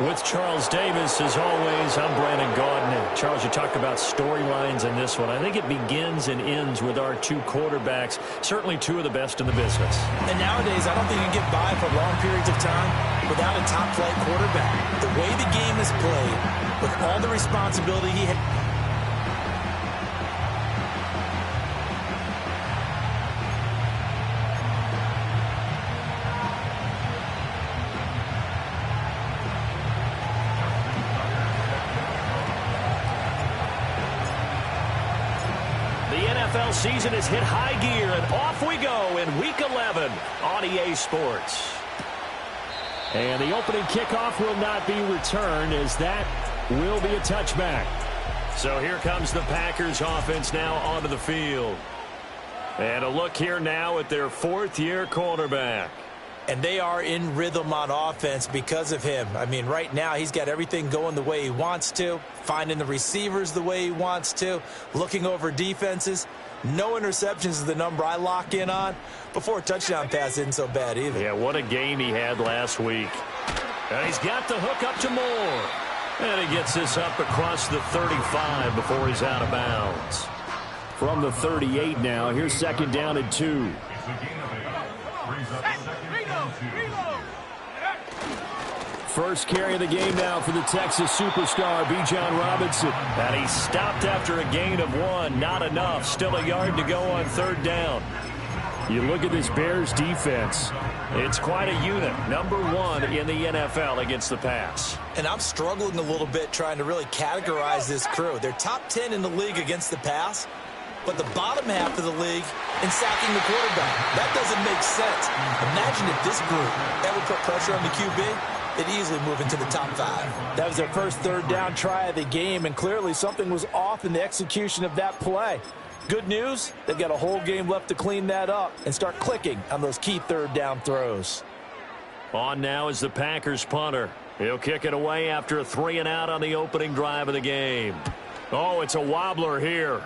With Charles Davis, as always, I'm Brandon Gaudin. Charles, you talked about storylines in this one. I think it begins and ends with our two quarterbacks, certainly two of the best in the business. And nowadays, I don't think you can get by for long periods of time without a top-flight quarterback. The way the game is played, with all the responsibility he has. NFL season has hit high gear, and off we go in Week 11 on EA Sports. And the opening kickoff will not be returned, as that will be a touchback. So here comes the Packers offense now onto the field. And a look here now at their fourth-year quarterback. And they are in rhythm on offense because of him. I mean, right now he's got everything going the way he wants to, finding the receivers the way he wants to, looking over defenses. No interceptions is the number I lock in on. Before a touchdown pass isn't so bad either. Yeah, what a game he had last week. And he's got the hook up to Moore. And he gets this up across the 35 before he's out of bounds. From the 38 now, here's second down and 2. First carry of the game now for the Texas superstar, Bijan Robinson. And he stopped after a gain of 1. Not enough. Still a yard to go on third down. You look at this Bears defense. It's quite a unit. Number 1 in the NFL against the pass. And I'm struggling a little bit trying to really categorize this crew. They're top 10 in the league against the pass, but the bottom half of the league in sacking the quarterback. That doesn't make sense. Imagine if this group ever put pressure on the QB. They'd easily move into the top 5. That was their first third down try of the game, and clearly something was off in the execution of that play. Good news, they've got a whole game left to clean that up and start clicking on those key third down throws. On now is the Packers punter. He'll kick it away after a 3-and-out on the opening drive of the game. Oh, it's a wobbler here.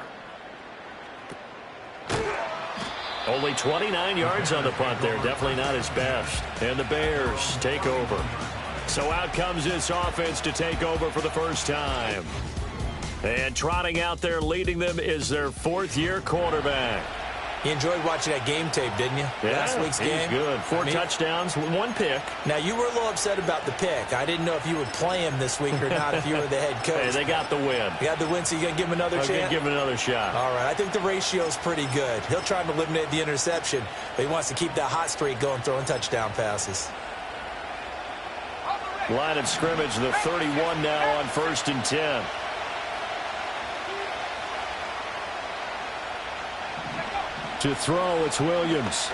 Only 29 yards on the punt there. Definitely not his best. And the Bears take over. So out comes this offense to take over for the first time. And trotting out there leading them is their fourth-year quarterback. You enjoyed watching that game tape, didn't you? Yeah, Last week's game. Good. 4 touchdowns, 1 pick. Now, you were a little upset about the pick. I didn't know if you would play him this week or not if you were the head coach. Hey, they got the win. You got the win, so you're going to give him another chance? I'm going to give him another shot. All right. I think the ratio's pretty good. He'll try to eliminate the interception, but he wants to keep that hot streak going, throwing touchdown passes. Line of scrimmage, the 31 now on 1st and 10. To throw, it's Williams.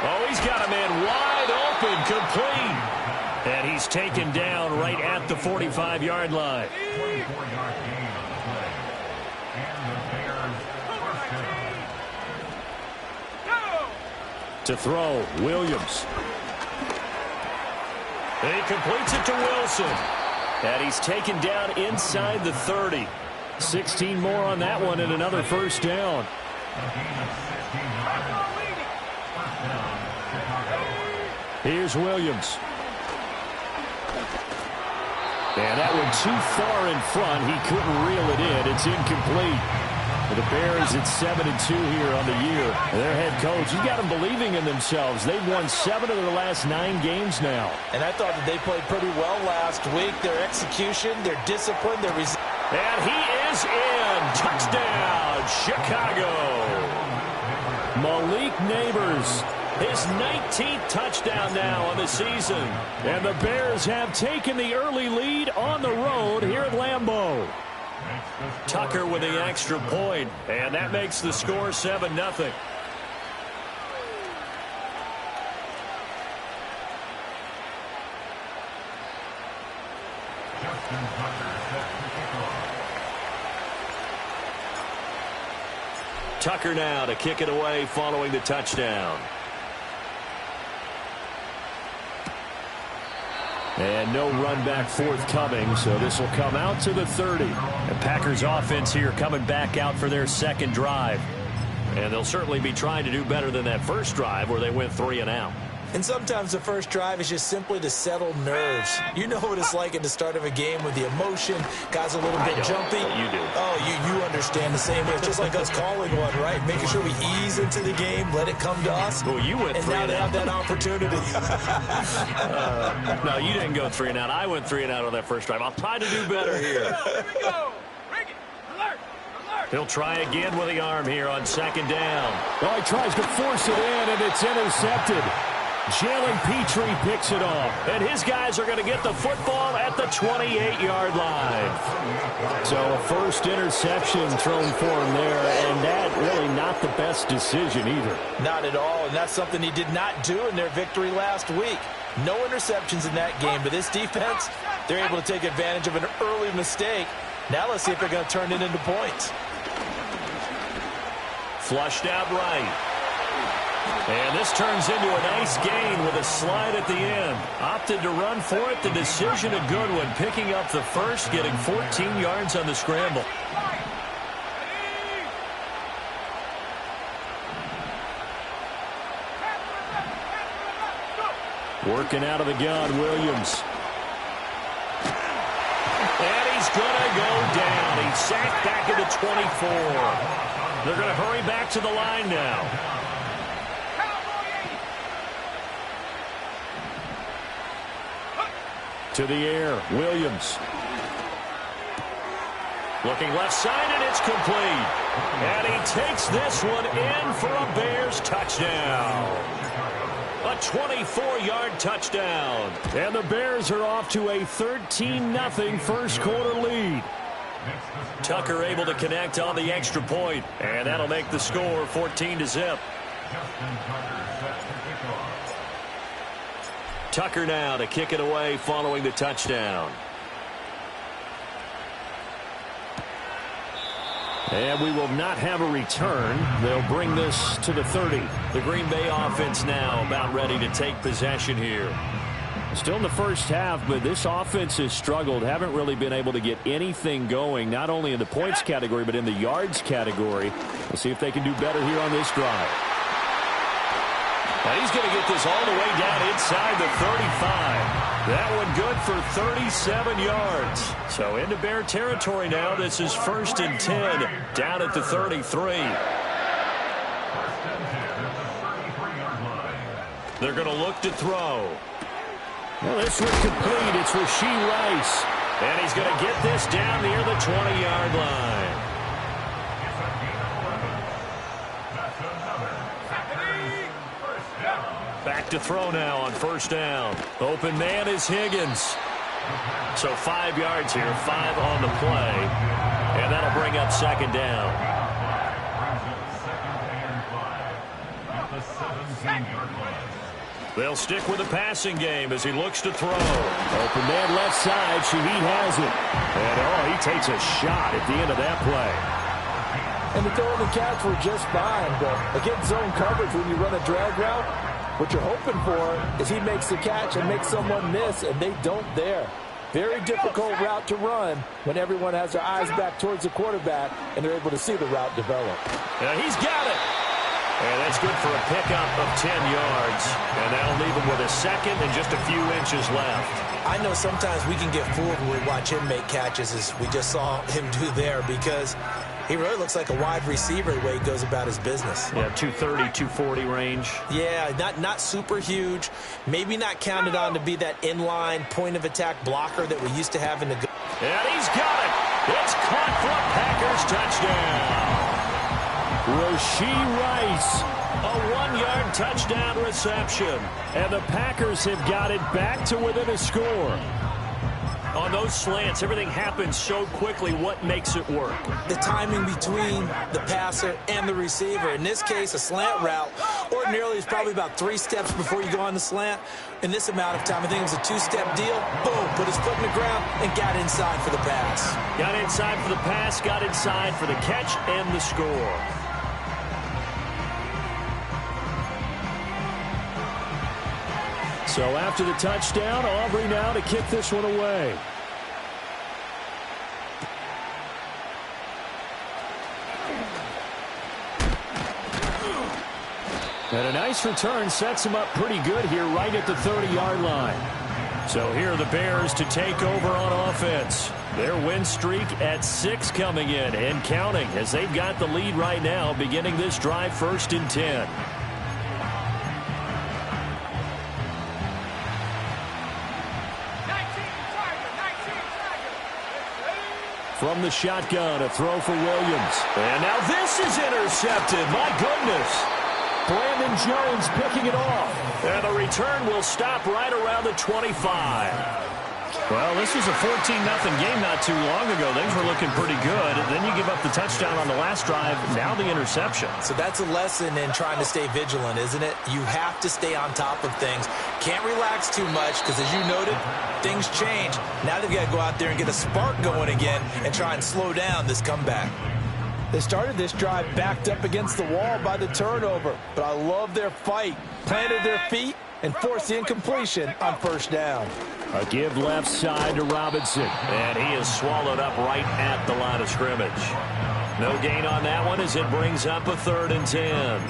Oh, he's got a man wide open, complete. And he's taken down right at the 45-yard line. To throw, Williams. He completes it to Wilson. And he's taken down inside the 30. 16 more on that one and another first down. Here's Williams. And that one too far in front. He couldn't reel it in. It's incomplete. The Bears at 7-2 here on the year. Their head coach, you got them believing in themselves. They've won 7 of their last 9 games now. And I thought that they played pretty well last week. Their execution, their discipline, their resilience. And he is in. Touchdown, Chicago. Malik Neighbors, his 19th touchdown now on the season. And the Bears have taken the early lead on the road here at Lambeau. Tucker with the extra point, and that makes the score 7-0. Tucker now to kick it away following the touchdown. And no run back forthcoming, so this will come out to the 30. The Packers offense here coming back out for their second drive. And they'll certainly be trying to do better than that first drive where they went 3 and out. And sometimes the first drive is just simply to settle nerves. You know what it's like at the start of a game with the emotion. Guys a little bit jumpy. You do. Oh, you understand the same way. It's just like us calling one, right? Making sure we ease into the game, let it come to us. Well, you went and now they have that opportunity. No, you didn't go 3 and out. I went 3 and out on that first drive. I'll try to do better here. Here we go. Alert. He'll try again with the arm here on 2nd down. Well, he tries to force it in, and it's intercepted. Jalen Petrie picks it off. And his guys are going to get the football at the 28-yard line. So a first interception thrown for him there, and that really not the best decision either. Not at all, and that's something he did not do in their victory last week. No interceptions in that game, but this defense, they're able to take advantage of an early mistake. Now let's see if they're going to turn it into points. Flushed out right. And this turns into a nice gain with a slide at the end. Opted to run for it. The decision a good one. Picking up the first, getting 14 yards on the scramble. Working out of the gun, Williams. And he's going to go down. He's sacked back at the 24. They're going to hurry back to the line now. To the air, Williams. Looking left side, and it's complete. And he takes this one in for a Bears touchdown. A 24-yard touchdown. And the Bears are off to a 13-0 first quarter lead. Tucker able to connect on the extra point, and that'll make the score 14-0. Tucker now to kick it away following the touchdown. And we will not have a return. They'll bring this to the 30. The Green Bay offense now about ready to take possession here. Still in the first half, but this offense has struggled. Haven't really been able to get anything going, not only in the points category, but in the yards category. We'll see if they can do better here on this drive. And he's going to get this all the way down inside the 35. That one good for 37 yards. So into Bear territory now. This is 1st and 10 down at the 33. They're going to look to throw. Well, this one's complete. It's Rashee Rice. And he's going to get this down near the 20-yard line. Back to throw now on 1st down. Open man is Higgins. So 5 yards here, 5 on the play. And that'll bring up 2nd down. They'll stick with the passing game as he looks to throw. Open man left side. Shaheed has it. And he takes a shot at the end of that play. And the throw and the catch were just fine, but against zone coverage when you run a drag route, what you're hoping for is he makes the catch and makes someone miss, and they don't there. Very difficult route to run when everyone has their eyes back towards the quarterback and they're able to see the route develop. And he's got it. And that's good for a pickup of 10 yards. And that'll leave him with a second and just a few inches left. I know sometimes we can get fooled when we watch him make catches, as we just saw him do there, because he really looks like a wide receiver the way he goes about his business. Yeah, 230, 240 range. Yeah, not super huge. Maybe not counted on to be that inline point-of-attack blocker that we used to have in the... And he's got it. It's caught for a Packers touchdown. Rashee Rice. A 1-yard touchdown reception. And the Packers have got it back to within a score. On those slants, everything happens so quickly. What makes it work? The timing between the passer and the receiver. In this case, a slant route ordinarily is probably about 3 steps before you go on the slant. In this amount of time, I think it was a 2-step deal. Boom, put his foot in the ground and got inside for the pass. Got inside for the pass, got inside for the catch and the score. So after the touchdown, Aubrey now to kick this one away. And a nice return sets him up pretty good here right at the 30-yard line. So here are the Bears to take over on offense. Their win streak at 6 coming in and counting as they've got the lead right now beginning this drive 1st and 10. From the shotgun, a throw for Williams. And now this is intercepted. My goodness. Brandon Jones picking it off. And the return will stop right around the 25. Well, this was a 14-0 game not too long ago. Things were looking pretty good. And then you give up the touchdown on the last drive. Now the interception. So that's a lesson in trying to stay vigilant, isn't it? You have to stay on top of things. Can't relax too much because, as you noted, things change. Now they've got to go out there and get a spark going again and try and slow down this comeback. They started this drive backed up against the wall by the turnover, but I love their fight. Planted their feet and forced the incompletion on 1st down. A give left side to Robinson. And he is swallowed up right at the line of scrimmage. No gain on that one as it brings up a 3rd and 10.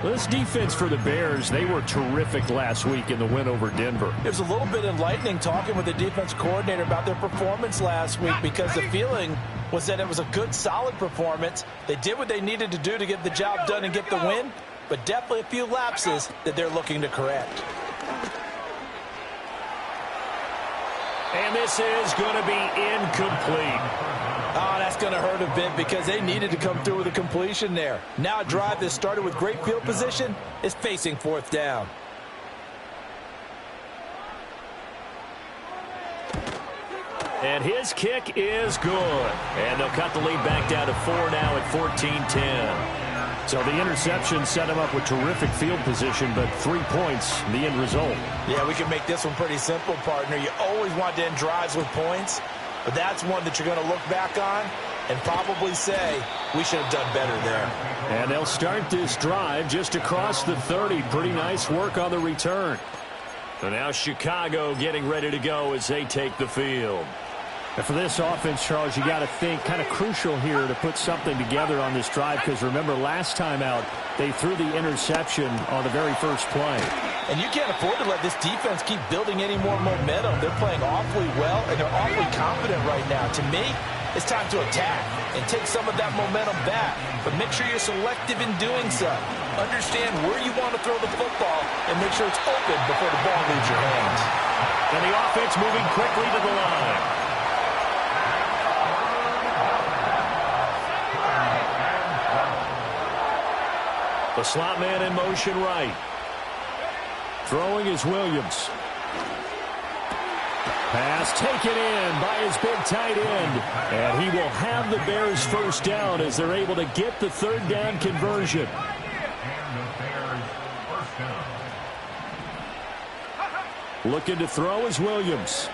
This defense for the Bears, they were terrific last week in the win over Denver. It was a little bit enlightening talking with the defense coordinator about their performance last week because the feeling was that it was a good, solid performance. They did what they needed to do to get the job done and get the win, but definitely a few lapses that they're looking to correct. And this is going to be incomplete. Oh, that's going to hurt a bit because they needed to come through with a completion there. Now a drive that started with great field position is facing 4th down. And his kick is good. And they'll cut the lead back down to 4 now at 14-10. So the interception set him up with terrific field position, but 3 points, the end result. Yeah, we can make this one pretty simple, partner. You always want to end drives with points, but that's one that you're going to look back on and probably say, we should have done better there. And they'll start this drive just across the 30. Pretty nice work on the return. So now Chicago getting ready to go as they take the field. And for this offense, Charles, you got to think kind of crucial here to put something together on this drive because remember last time out they threw the interception on the very first play. And you can't afford to let this defense keep building any more momentum. They're playing awfully well and they're awfully confident right now. To me, it's time to attack and take some of that momentum back. But make sure you're selective in doing so. Understand where you want to throw the football and make sure it's open before the ball leaves your hands. And the offense moving quickly to the line. The slot man in motion right. Throwing is Williams. Pass taken in by his big tight end. And he will have the Bears 1st down as they're able to get the 3rd down conversion. Looking to throw is Williams.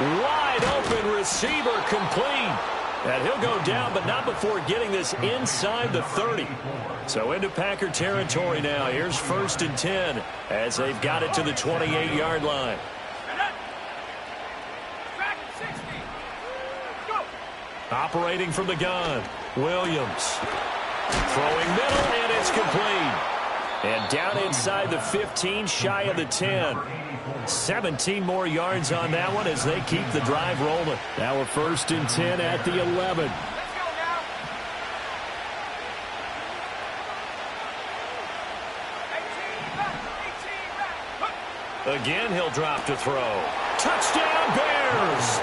Wide open receiver complete. And he'll go down, but not before getting this inside the 30. So into Packer territory now. Here's 1st and 10 as they've got it to the 28-yard line. Operating from the gun, Williams. Throwing middle, and it's complete. And down inside the 15, shy of the 10. 17 more yards on that one as they keep the drive rolling. Now a 1st and 10 at the 11. Again, he'll drop to throw. Touchdown, Bears!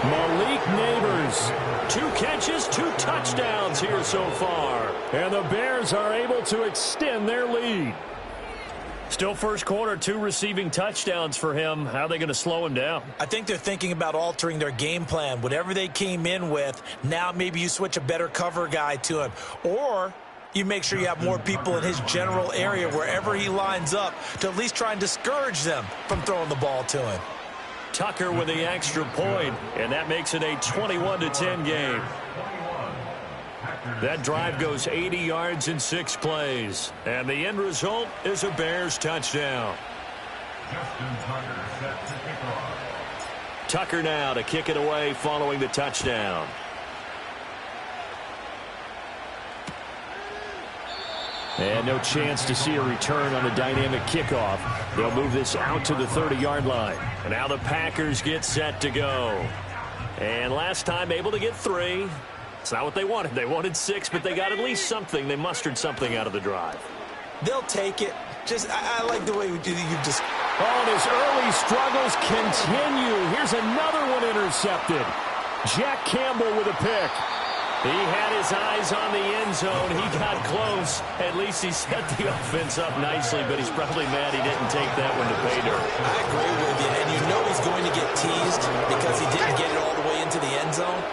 Malik Neighbors. 2 catches, 2 touchdowns here so far. And the Bears are able to extend their lead. Still first quarter, 2 receiving touchdowns for him. How are they going to slow him down? I think they're thinking about altering their game plan. Whatever they came in with, now maybe you switch a better cover guy to him. Or you make sure you have more people in his general area wherever he lines up to at least try and discourage them from throwing the ball to him. Tucker with the extra point, and that makes it a 21-10 game. That drive goes 80 yards in 6 plays. And the end result is a Bears touchdown. Tucker now to kick it away following the touchdown. And no chance to see a return on the dynamic kickoff. They'll move this out to the 30-yard line. And now the Packers get set to go. And last time able to get 3. It's not what they wanted. They wanted 6, but they got at least something. They mustered something out of the drive. They'll take it. I like the way you just... Oh, and his early struggles continue. Here's another one intercepted. Jack Campbell with a pick. He had his eyes on the end zone. He got close. At least he set the offense up nicely, but he's probably mad he didn't take that one to pay dirt. I agree with you, and you know he's going to get teased because he didn't get it all the way into the end zone.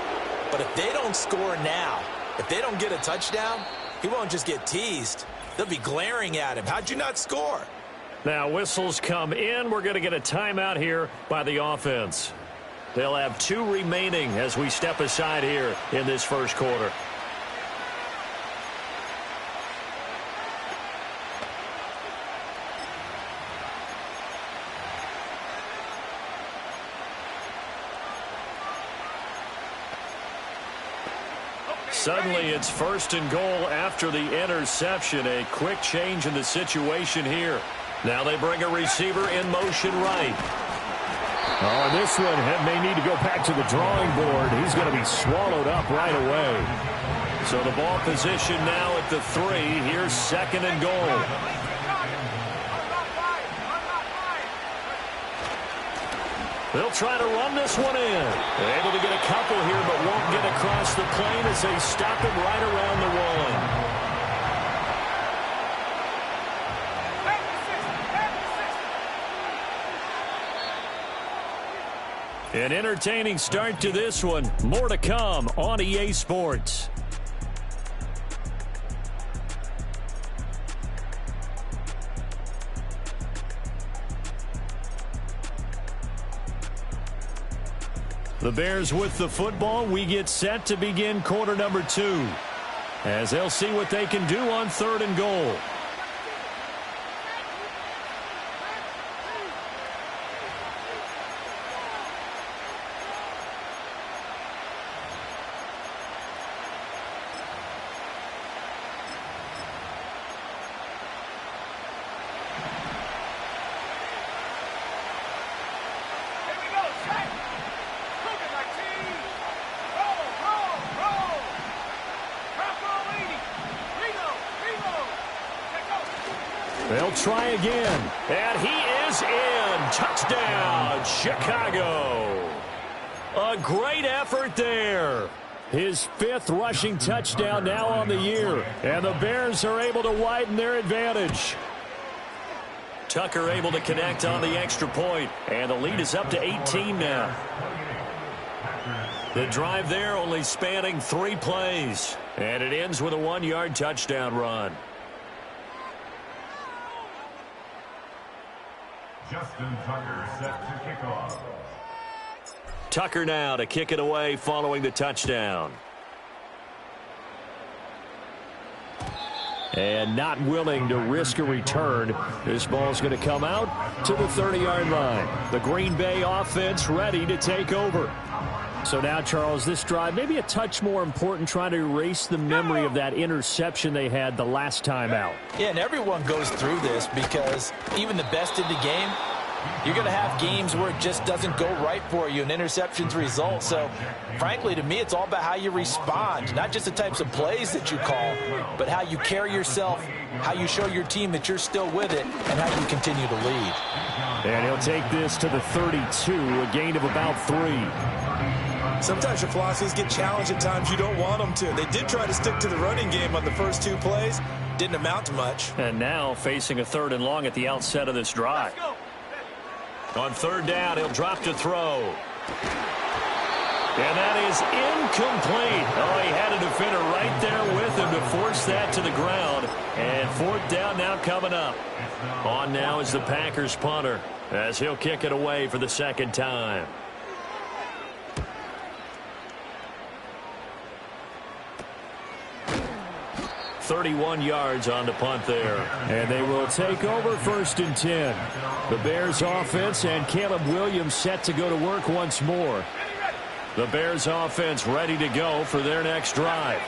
But if they don't score now, if they don't get a touchdown, he won't just get teased. They'll be glaring at him. How'd you not score? Now whistles come in. We're going to get a timeout here by the offense. They'll have 2 remaining as we step aside here in this first quarter. Suddenly it's 1st and goal after the interception. A quick change in the situation here. Now they bring a receiver in motion right. Oh, this one may need to go back to the drawing board. He's going to be swallowed up right away. So the ball position now at the 3. Here's 2nd and goal. They'll try to run this one in. They're able to get a couple here, but won't get across the plane as they stop him right around the 1. An entertaining start to this one. More to come on EA Sports. The Bears with the football. We get set to begin quarter number 2. As they'll see what they can do on 3rd and goal. They'll try again. And he is in. Touchdown, Chicago. A great effort there. His 5th rushing touchdown now on the year. And the Bears are able to widen their advantage. Tucker able to connect on the extra point. And the lead is up to 18 now. The drive there only spanning 3 plays. And it ends with a 1-yard touchdown run. Justin Tucker set to kick off. Tucker now to kick it away following the touchdown. And not willing to risk a return. This ball's going to come out to the 30-yard line. The Green Bay offense ready to take over. So now, Charles, this drive maybe a touch more important, trying to erase the memory of that interception they had the last time out. Yeah, and everyone goes through this because even the best in the game, you're going to have games where it just doesn't go right for you and interceptions result. So, frankly, to me, it's all about how you respond, not just the types of plays that you call, but how you carry yourself, how you show your team that you're still with it, and how you continue to lead. And he'll take this to the 32, a gain of about 3. Sometimes your philosophies get challenged at times you don't want them to. They did try to stick to the running game on the first 2 plays. Didn't amount to much. And now facing a 3rd and long at the outset of this drive. On 3rd down, he'll drop to throw. And that is incomplete. Oh, he had a defender right there with him to force that to the ground. And 4th down now coming up. On now is the Packers punter as he'll kick it away for the 2nd time. .31 yards on the punt there. And they will take over 1st and 10. The Bears offense and Caleb Williams set to go to work once more. The Bears offense ready to go for their next drive.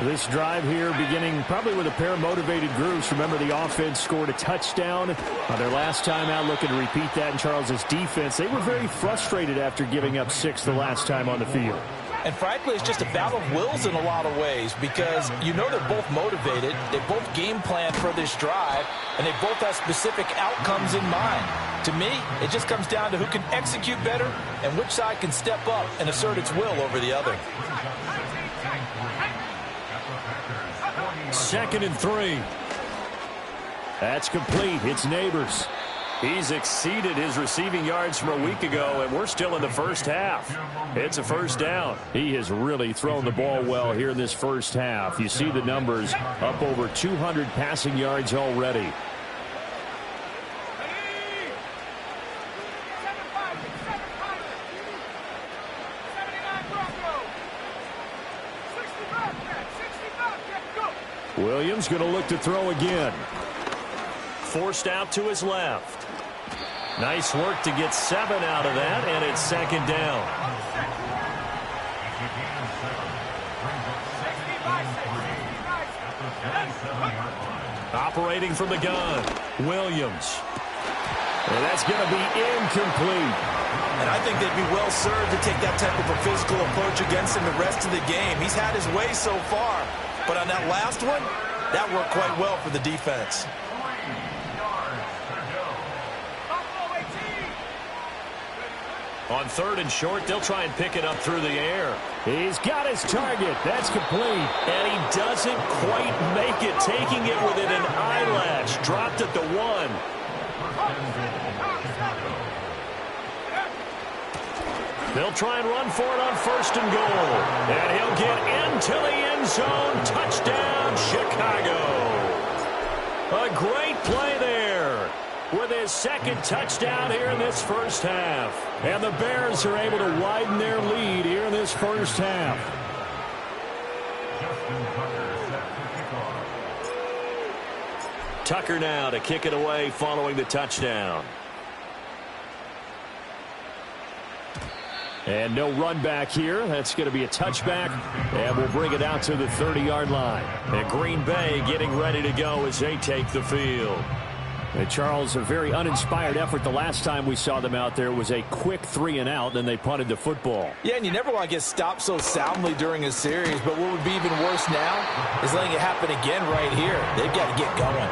This drive here beginning probably with a pair of motivated groups. Remember, the offense scored a touchdown on their last time out, looking to repeat that in Charles's defense. They were very frustrated after giving up 6 the last time on the field. And frankly, it's just a battle of wills in a lot of ways because you know they're both motivated. They both game plan for this drive, and they both have specific outcomes in mind. To me, it just comes down to who can execute better and which side can step up and assert its will over the other. 2nd and 3. That's complete. It's Neighbors. He's exceeded his receiving yards from a week ago, and we're still in the first half. It's a first down. He has really thrown the ball well here in this first half. You see the numbers, up over 200 passing yards already. Williams going to look to throw again. Forced out to his left. Nice work to get 7 out of that, and it's 2nd down. Operating from the gun, Williams. And that's going to be incomplete. And I think they'd be well served to take that type of a physical approach against him the rest of the game. He's had his way so far, but on that last one, that worked quite well for the defense. On 3rd and short, they'll try and pick it up through the air. He's got his target. That's complete. And he doesn't quite make it, taking it within an eyelash. Dropped at the 1. They'll try and run for it on 1st and goal. And he'll get into the end zone. Touchdown, Chicago. A great play there with his 2nd touchdown here in this first half. And the Bears are able to widen their lead here in this first half. Tucker now to kick it away following the touchdown. And no run back here. That's going to be a touchback. And we'll bring it out to the 30-yard line. And Green Bay getting ready to go as they take the field. And Charles, a very uninspired effort. The last time we saw them out there was a quick 3-and-out, and they punted the football. Yeah, and you never want to get stopped so soundly during a series, but what would be even worse now is letting it happen again right here. They've got to get going.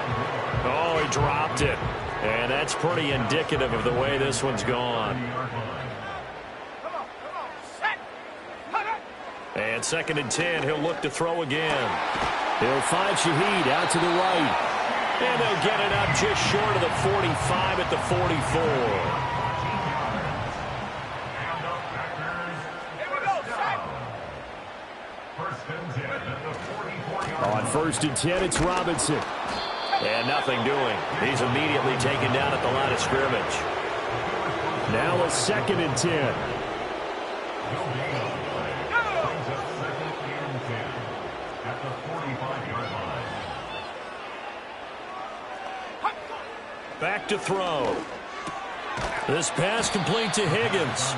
Oh, he dropped it. And that's pretty indicative of the way this one's gone. And 2nd and 10, he'll look to throw again. He'll find Shaheed out to the right. And they'll get it up just short of the 45 at the 44. On 1st and 10, it's Robinson. And nothing doing. He's immediately taken down at the line of scrimmage. Now a 2nd and 10. Back to throw. This pass complete to Higgins.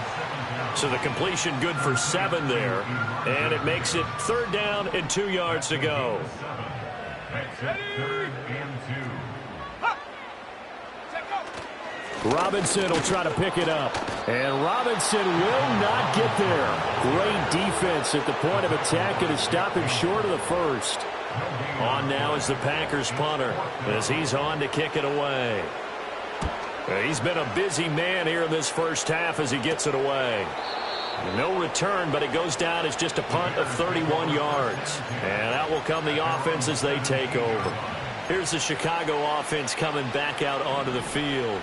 So the completion good for 7 there. And it makes it 3rd down and 2 yards to go. Robinson will try to pick it up. And Robinson will not get there. Great defense at the point of attack and to stop him short of the 1st. On now is the Packers punter as he's on to kick it away. He's been a busy man here in this first half as he gets it away. No return, but it goes down as just a punt of 31 yards. And out will come the offense as they take over. Here's the Chicago offense coming back out onto the field.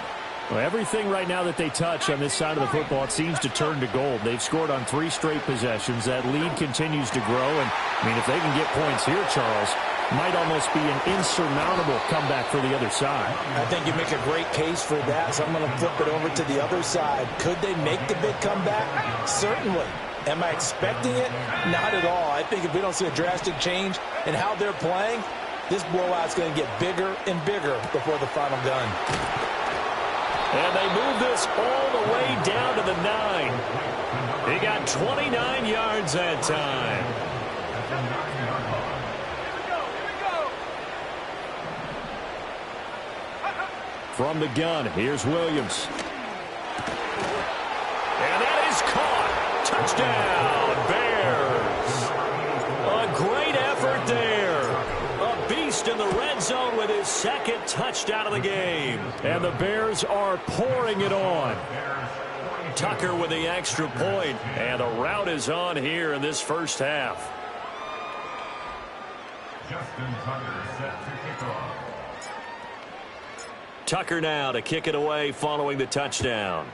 Well, everything right now that they touch on this side of the football, it seems to turn to gold. They've scored on 3 straight possessions. That lead continues to grow. And, I mean, if they can get points here, Charles, might almost be an insurmountable comeback for the other side. I think you make a great case for that, so I'm going to flip it over to the other side. Could they make the big comeback? Certainly. Am I expecting it? Not at all. I think if we don't see a drastic change in how they're playing, this blowout's going to get bigger and bigger before the final gun. And they move this all the way down to the 9. He got 29 yards that time. From the gun, here's Williams. And that is caught. Touchdown, Bears. A great effort there. A beast in the red zone with his second touchdown of the game. And the Bears are pouring it on. Tucker with the extra point, and the route is on here in this first half. Justin Tucker set to kick off. Tucker now to kick it away following the touchdown.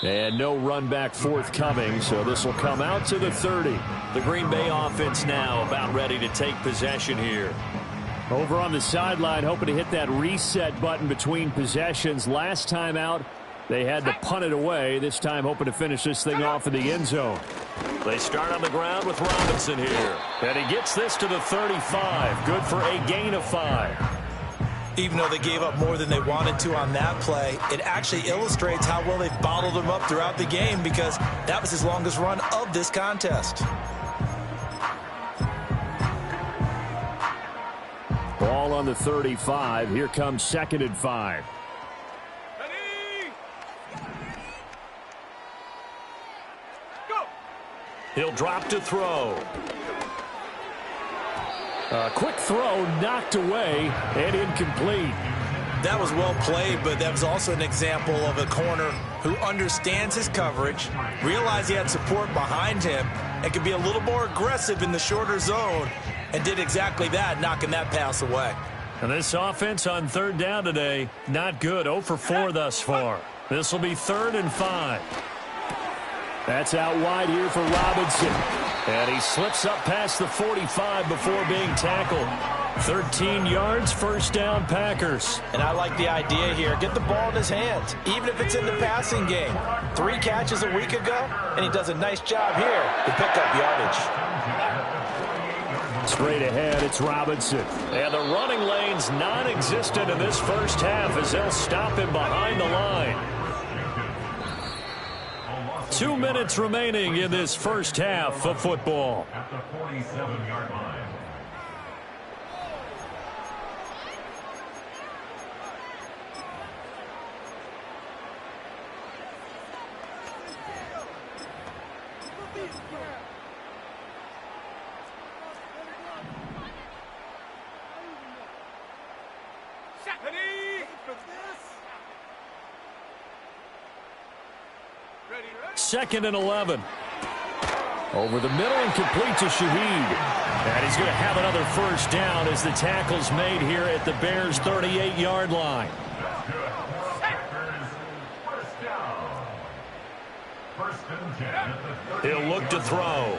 And no run back forthcoming, so this will come out to the 30. The Green Bay offense now about ready to take possession here. Over on the sideline, hoping to hit that reset button between possessions. Last time out, they had to punt it away. This time, hoping to finish this thing off in the end zone. They start on the ground with Robinson here. And he gets this to the 35. Good for a gain of 5. Even though they gave up more than they wanted to on that play, it actually illustrates how well they've bottled them up throughout the game, because that was his longest run of this contest. Ball on the 35. Here comes 2nd and 5. Ready? Go. He'll drop to throw. A quick throw knocked away and incomplete. That was well played, but that was also an example of a corner who understands his coverage, realized he had support behind him, and could be a little more aggressive in the shorter zone, and did exactly that, knocking that pass away. And this offense on 3rd down today, not good. 0 for 4 thus far. This will be 3rd and 5. That's out wide here for Robinson. And he slips up past the 45 before being tackled. 13 yards, 1st down, Packers. And I like the idea here. Get the ball in his hands, even if it's in the passing game. 3 catches a week ago, and he does a nice job here to pick up yardage. Straight ahead, it's Robinson. And the running lane's non-existent in this first half as they'll stop him behind the line. 2 minutes remaining in this first half of football. At the 47-yard line. Ready? 2nd and 11. Over the middle and complete to Shaheed. And he's going to have another 1st down as the tackle's made here at the Bears' 38-yard line. That's good. Packers, 1st down. 1st and 10 at the 30. He'll look to throw.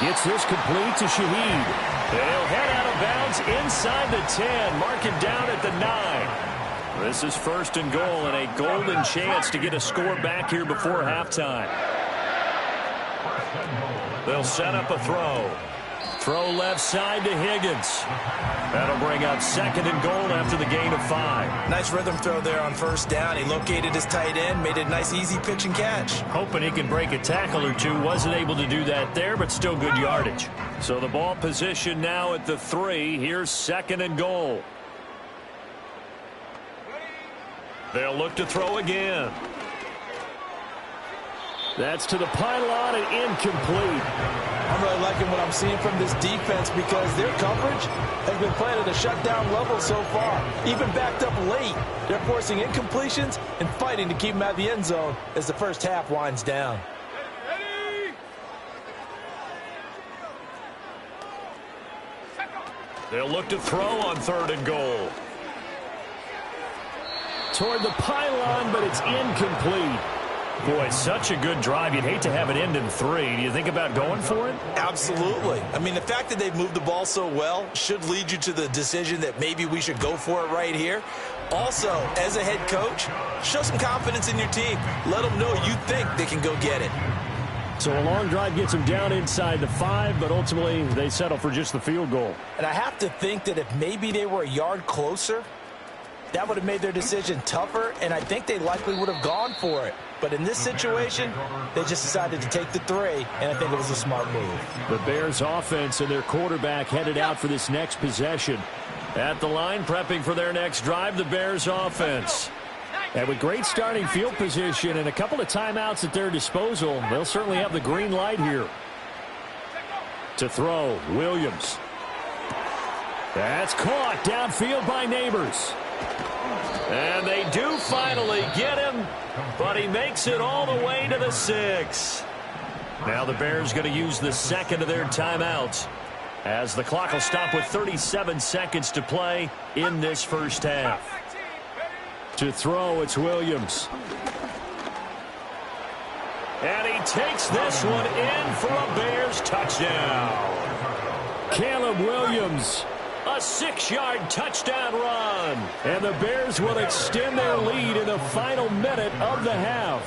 Gets this complete to Shaheed. They'll head out of bounds inside the 10. Mark it down at the 9. This is 1st and goal and a golden chance to get a score back here before halftime. They'll set up a throw. Throw left side to Higgins. That'll bring up 2nd and goal after the gain of 5. Nice rhythm throw there on 1st down. He located his tight end, made it a nice easy pitch and catch. Hoping he can break a tackle or two. Wasn't able to do that there, but still good yardage. So the ball position now at the 3. Here's 2nd and goal. They'll look to throw again. That's to the pylon and incomplete. I'm really liking what I'm seeing from this defense because their coverage has been playing at a shutdown level so far. Even backed up late, they're forcing incompletions and fighting to keep them out of the end zone as the first half winds down. Ready? They'll look to throw on 3rd and goal. Toward the pylon, but it's incomplete. Boy, such a good drive. You'd hate to have it end in 3. Do you think about going for it? Absolutely. I mean, the fact that they've moved the ball so well should lead you to the decision that maybe we should go for it right here. Also, as a head coach, show some confidence in your team. Let them know you think they can go get it. So a long drive gets them down inside the 5, but ultimately they settle for just the field goal. And I have to think that if maybe they were a yard closer, that would have made their decision tougher, and I think they likely would have gone for it. But in this situation, they just decided to take the 3, and I think it was a smart move. The Bears offense and their quarterback headed out for this next possession. At the line, prepping for their next drive, the Bears offense. And with great starting field position and a couple of timeouts at their disposal, they'll certainly have the green light here. To throw, Williams. That's caught downfield by Neighbors. And they do finally get him, but he makes it all the way to the 6. Now the Bears going to use the second of their timeouts, as the clock will stop with 37 seconds to play in this first half. To throw, it's Williams. And he takes this one in for a Bears touchdown. Caleb Williams, a 6-yard touchdown run. And the Bears will extend their lead in the final minute of the half.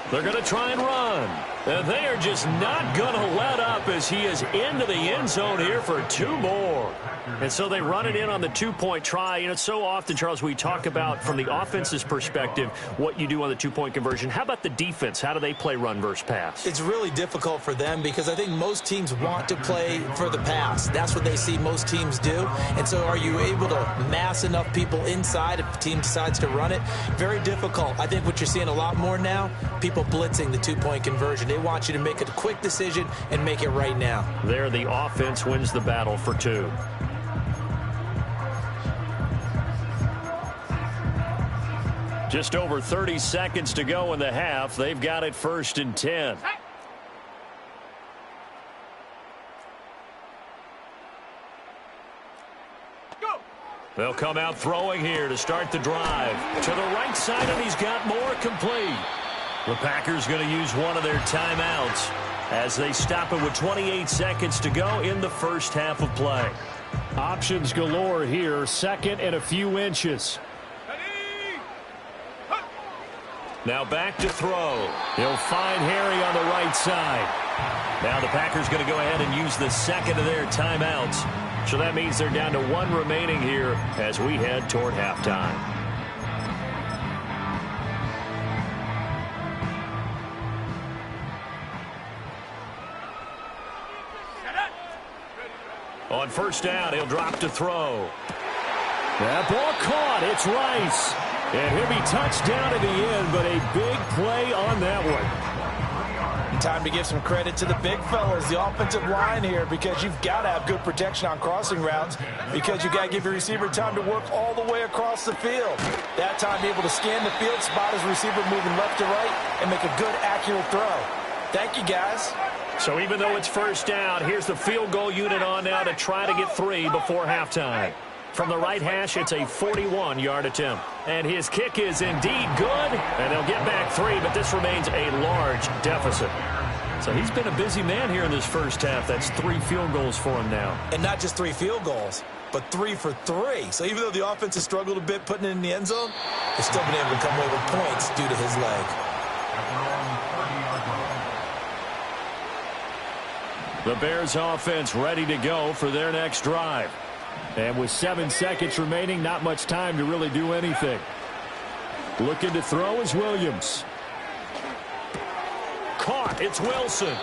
They're going to try and run. And they are just not going to let up as he is into the end zone here for 2 more. And so they run it in on the 2-point try. You know, so often, Charles, we talk about from the offense's perspective what you do on the 2-point conversion. How about the defense? How do they play run versus pass? It's really difficult for them because I think most teams want to play for the pass. That's what they see most teams do. And so are you able to mass enough people inside if the team decides to run it? Very difficult. I think what you're seeing a lot more now, people blitzing the 2-point conversion. They want you to make a quick decision and make it right now. There, the offense wins the battle for 2. Just over 30 seconds to go in the half. They've got it 1st and 10. Go. They'll come out throwing here to start the drive. To the right side, and he's got more complete. The Packers going to use one of their timeouts as they stop it with 28 seconds to go in the first half of play. Options galore here. 2nd and a few inches. Now back to throw. He'll find Harry on the right side. Now the Packers going to go ahead and use the 2nd of their timeouts. So that means they're down to 1 remaining here as we head toward halftime. On 1st down, he'll drop to throw. That ball caught. It's Rice. And he'll be touched down at the end, but a big play on that one. Time to give some credit to the big fellas, the offensive line here, because you've got to have good protection on crossing routes, because you've got to give your receiver time to work all the way across the field. That time, be able to scan the field, spot his receiver moving left to right, and make a good, accurate throw. Thank you, guys. So even though it's 1st down, here's the field goal unit on now to try to get 3 before halftime. From the right hash, it's a 41-yard attempt. And his kick is indeed good, and they'll get back 3, but this remains a large deficit. So he's been a busy man here in this first half. That's 3 field goals for him now. And not just 3 field goals, but 3 for 3. So even though the offense has struggled a bit putting it in the end zone, they've still been able to come away with points due to his leg. The Bears offense ready to go for their next drive. And with 7 seconds remaining, not much time to really do anything. Looking to throw is Williams. Caught, it's Wilson.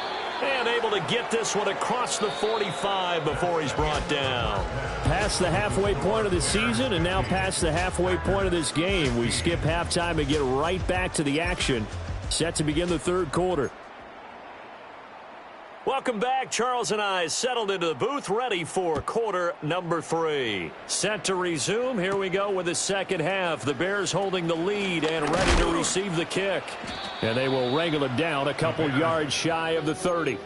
And able to get this one across the 45 before he's brought down. Past the halfway point of the season and now past the halfway point of this game. We skip halftime and get right back to the action. Set to begin the 3rd quarter. Welcome back. Charles and I settled into the booth, ready for quarter number 3. Set to resume. Here we go with the second half. The Bears holding the lead and ready to receive the kick. And they will wrangle it down a couple yards shy of the 30.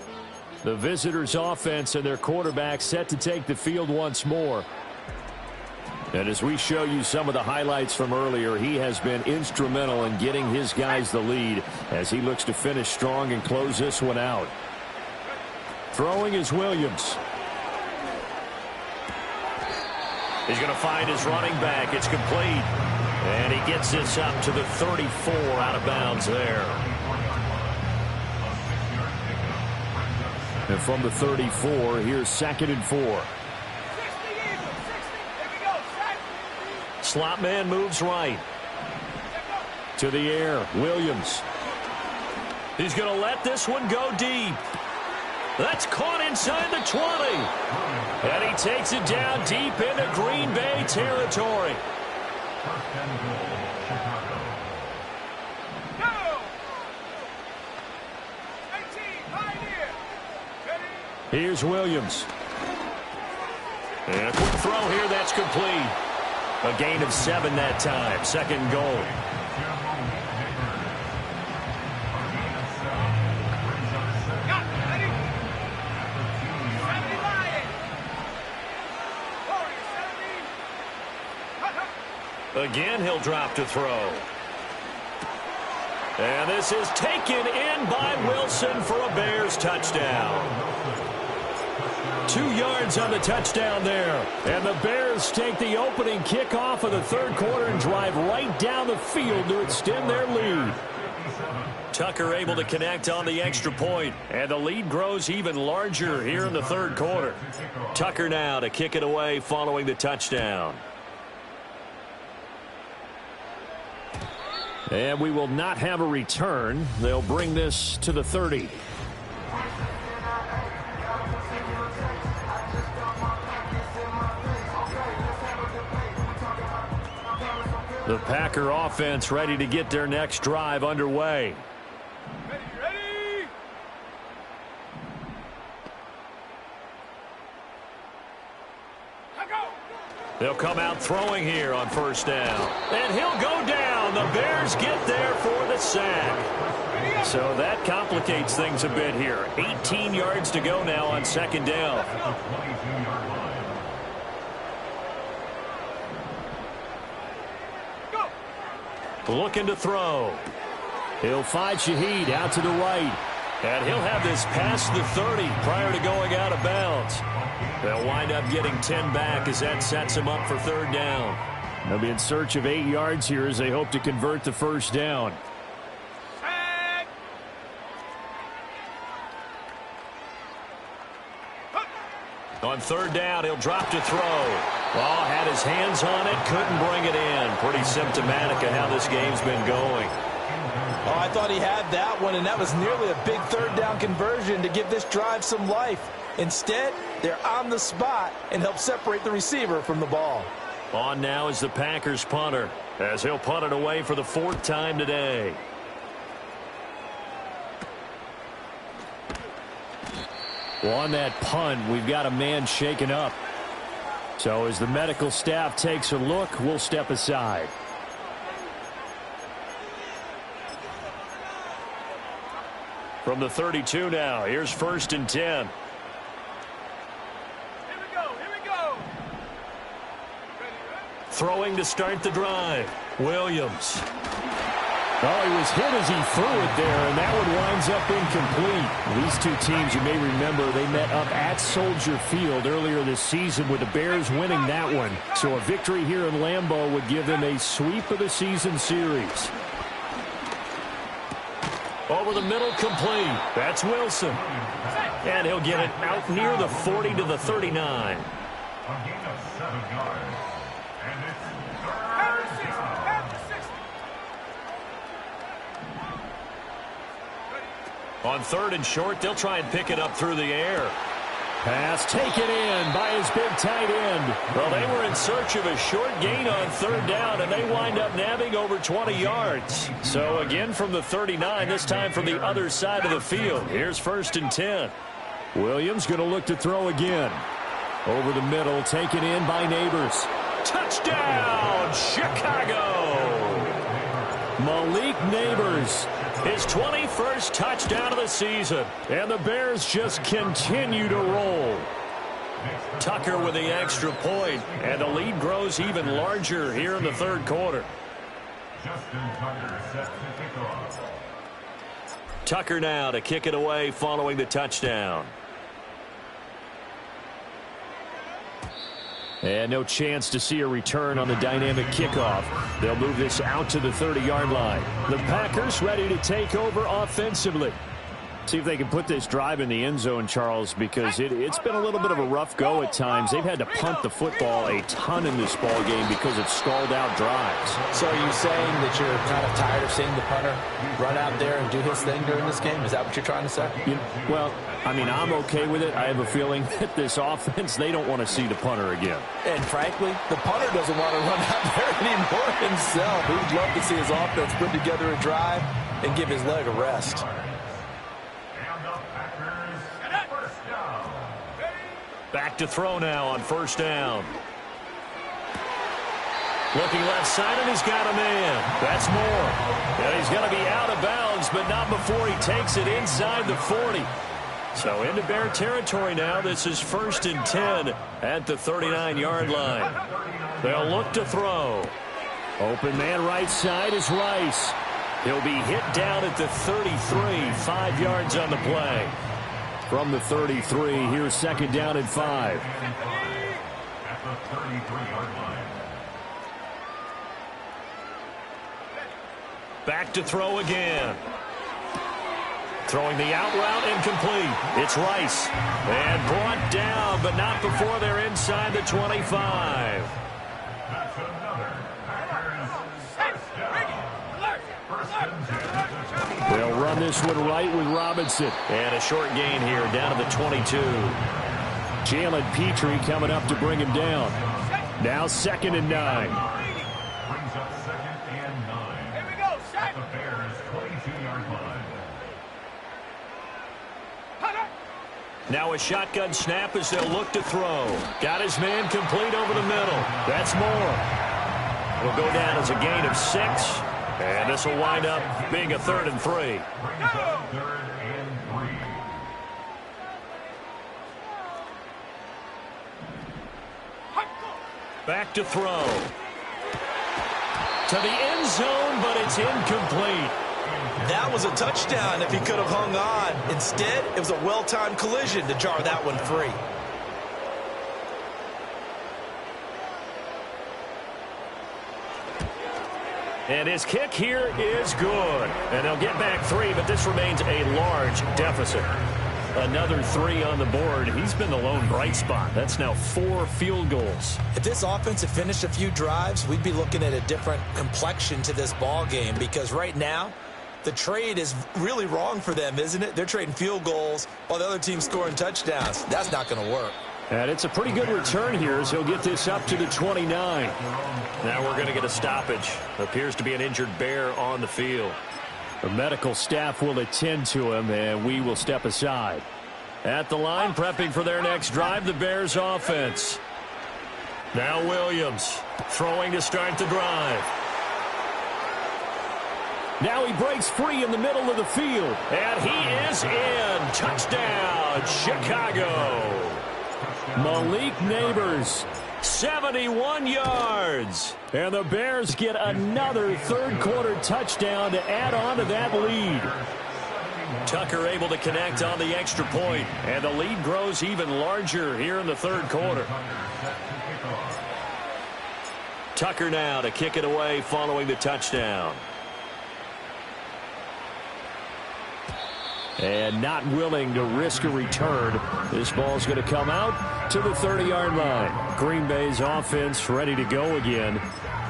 The visitors' offense and their quarterback set to take the field once more. And as we show you some of the highlights from earlier, he has been instrumental in getting his guys the lead as he looks to finish strong and close this one out. Throwing is Williams. He's going to find his running back. It's complete. And he gets this up to the 34 out of bounds there. And from the 34, here's 2nd and 4. slot man moves right. To the air, Williams. He's going to let this one go deep. That's caught inside the 20. And he takes it down deep into Green Bay territory. First and goal, Chicago. Go! 18, pioneer. Ready? Here's Williams. And a quick throw here, that's complete. A gain of 7 that time, second goal. Got it. Ready? 70 Lion. 40, 70. Again, he'll drop to throw. And this is taken in by Wilson for a Bears touchdown. 2 yards on the touchdown there. And the Bears take the opening kickoff of the third quarter and drive right down the field to extend their lead. Tucker able to connect on the extra point, and the lead grows even larger here in the third quarter. Tucker now to kick it away following the touchdown. And we will not have a return. They'll bring this to the 30. The Packer offense ready to get their next drive underway. Ready? Go! They'll come out throwing here on first down. And he'll go down. The Bears get there for the sack. So that complicates things a bit here. 18 yards to go now on second down. 22-yard line. Looking to throw. He'll find Shaheed out to the right. And he'll have this past the 30 prior to going out of bounds. They'll wind up getting 10 back as that sets him up for third down. They'll be in search of 8 yards here as they hope to convert the first down. Sack! On third down, he'll drop to throw. Oh, had his hands on it, couldn't bring it in. Pretty symptomatic of how this game's been going. Oh, I thought he had that one, and that was nearly a big third down conversion to give this drive some life. Instead, they're on the spot and help separate the receiver from the ball. On now is the Packers punter, as he'll punt it away for the 4th time today. Well, on that punt, we've got a man shaken up. So as the medical staff takes a look, we'll step aside. From the 32 now, here's 1st and 10. Here we go. Ready? Throwing to start the drive. Williams. Oh, he was hit as he threw it there, and that one winds up incomplete. These two teams, you may remember, they met up at Soldier Field earlier this season with the Bears winning that one. So a victory here in Lambeau would give them a sweep of the season series. Over the middle, complete. That's Wilson. And he'll get it out near the 40 to the 39. A gain of 7 yards. And it's Half the 60. On 3rd and short, they'll try and pick it up through the air. Pass taken in by his big tight end. Well, they were in search of a short gain on 3rd down, and they wind up nabbing over 20 yards. So again from the 39, this time from the other side of the field. Here's 1st and 10. Williams going to look to throw again. Over the middle, taken in by Neighbors. Touchdown, Chicago! Malik Neighbors, his 21st touchdown of the season. And the Bears just continue to roll. Tucker with the extra point, and the lead grows even larger here in the third quarter. Justin Tucker set to kick off. Tucker now to kick it away following the touchdown. And no chance to see a return on the dynamic kickoff. They'll move this out to the 30-yard line. The Packers ready to take over offensively. See if they can put this drive in the end zone, Charles, because it's been a little bit of a rough go at times. They've had to punt the football a ton in this ball game because of stalled out drives. So are you saying that you're kind of tired of seeing the punter run out there and do his thing during this game? Is that what you're trying to say? Well, I mean, I'm okay with it. I have a feeling that this offense, they don't want to see the punter again. And frankly, the punter doesn't want to run out there anymore himself. He'd love to see his offense put together a drive and give his leg a rest. Back to throw now on first down. Looking left side, and he's got a man. That's Moore. And he's going to be out of bounds, but not before he takes it inside the 40. So into Bear territory now. This is 1st and 10 at the 39-yard line. They'll look to throw. Open man right side is Rice. He'll be hit down at the 33, 5 yards on the play. From the 33, here's 2nd down and 5. At the 33-yard line. Back to throw again. Throwing the out route incomplete. It's Rice. And brought down, but not before they're inside the 25. That's another Packers first down. First and 10. They'll run this one right with Robinson. And a short gain here down to the 22. Jalen Petrie coming up to bring him down. Now 2nd and 9. Brings up 2nd and 9. Here we go, set. The Bears 22-yard line. Now a shotgun snap as they'll look to throw. Got his man complete over the middle. That's Moore. Will go down as a gain of 6. And this will wind up being a 3rd and 3. Brings up 3rd and 3. Back to throw. To the end zone, but it's incomplete. That was a touchdown if he could have hung on. Instead, it was a well-timed collision to jar that one free. And his kick here is good. And they'll get back 3, but this remains a large deficit. Another 3 on the board. He's been the lone bright spot. That's now 4 field goals. If this offense had finished a few drives, we'd be looking at a different complexion to this ball game, because right now, the trade is really wrong for them, isn't it? They're trading field goals while the other team's scoring touchdowns. That's not going to work. And it's a pretty good return here as he'll get this up to the 29. Now we're going to get a stoppage. Appears to be an injured Bear on the field. The medical staff will attend to him, and we will step aside. At the line, prepping for their next drive, the Bears offense. Now Williams throwing to start the drive. Now he breaks free in the middle of the field. And he is in. Touchdown, Chicago. Malik Neighbors. 71 yards. And the Bears get another third-quarter touchdown to add on to that lead. Tucker able to connect on the extra point, and the lead grows even larger here in the third quarter. Tucker now to kick it away following the touchdown. And not willing to risk a return. This ball's going to come out to the 30-yard line. Green Bay's offense ready to go again.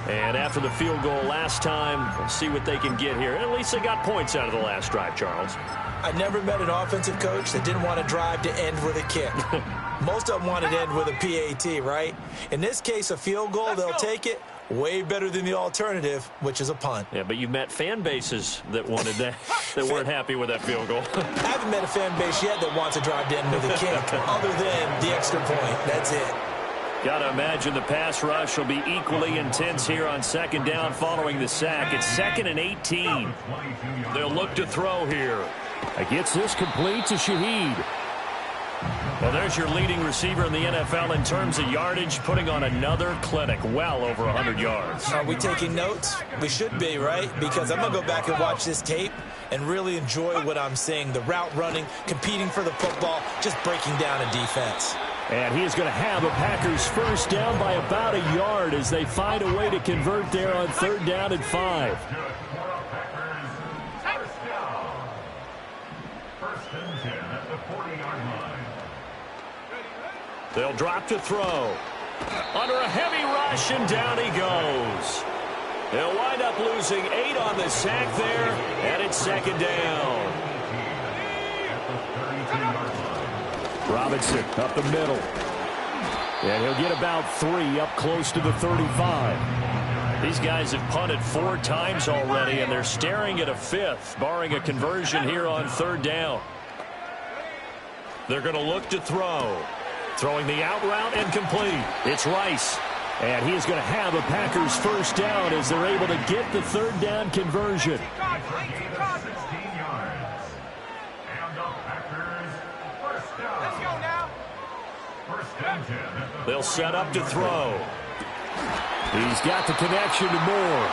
And after the field goal last time, we'll see what they can get here. At least they got points out of the last drive, Charles. I never met an offensive coach that didn't want to drive to end with a kick. Most of them wanted to end with a PAT, right? In this case, a field goal, they'll take it. Way better than the alternative, which is a punt. Yeah, but you met fan bases that wanted that, that weren't happy with that field goal. I haven't met a fan base yet that wants to drive to end with a kick, other than the extra point. That's it. Got to imagine the pass rush will be equally intense here on 2nd down following the sack. It's 2nd and 18. They'll look to throw here. Gets this complete to Shaheed. Well, there's your leading receiver in the NFL in terms of yardage, putting on another clinic, well over 100 yards. Are we taking notes? We should be, right? Because I'm going to go back and watch this tape and really enjoy what I'm seeing. The route running, competing for the football, just breaking down a defense. And he is going to have a Packers first down by about a yard as they find a way to convert there on 3rd down and 5. First 20-yard line. They'll drop to throw. Under a heavy rush, and down he goes. They'll wind up losing 8 on the sack there, and it's second down. Robinson up the middle. And he'll get about 3 up close to the 35. These guys have punted 4 times already, and they're staring at a 5th, barring a conversion here on third down. They're going to look to throw. Throwing the out route and complete. It's Rice. And he's going to have a Packers first down as they're able to get the third down conversion. 16 yards. And the Packers first down. Let's go now. First and 10. They'll set up to throw. He's got the connection to Moore.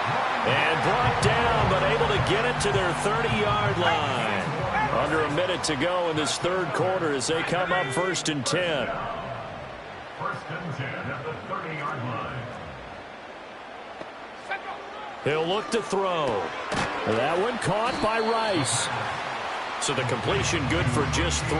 And brought down, but able to get it to their 30-yard line. Under a minute to go in this third quarter as they come up first and 10. First and 10 at the 30-yard line. He'll look to throw. That one caught by Rice. So the completion good for just 3.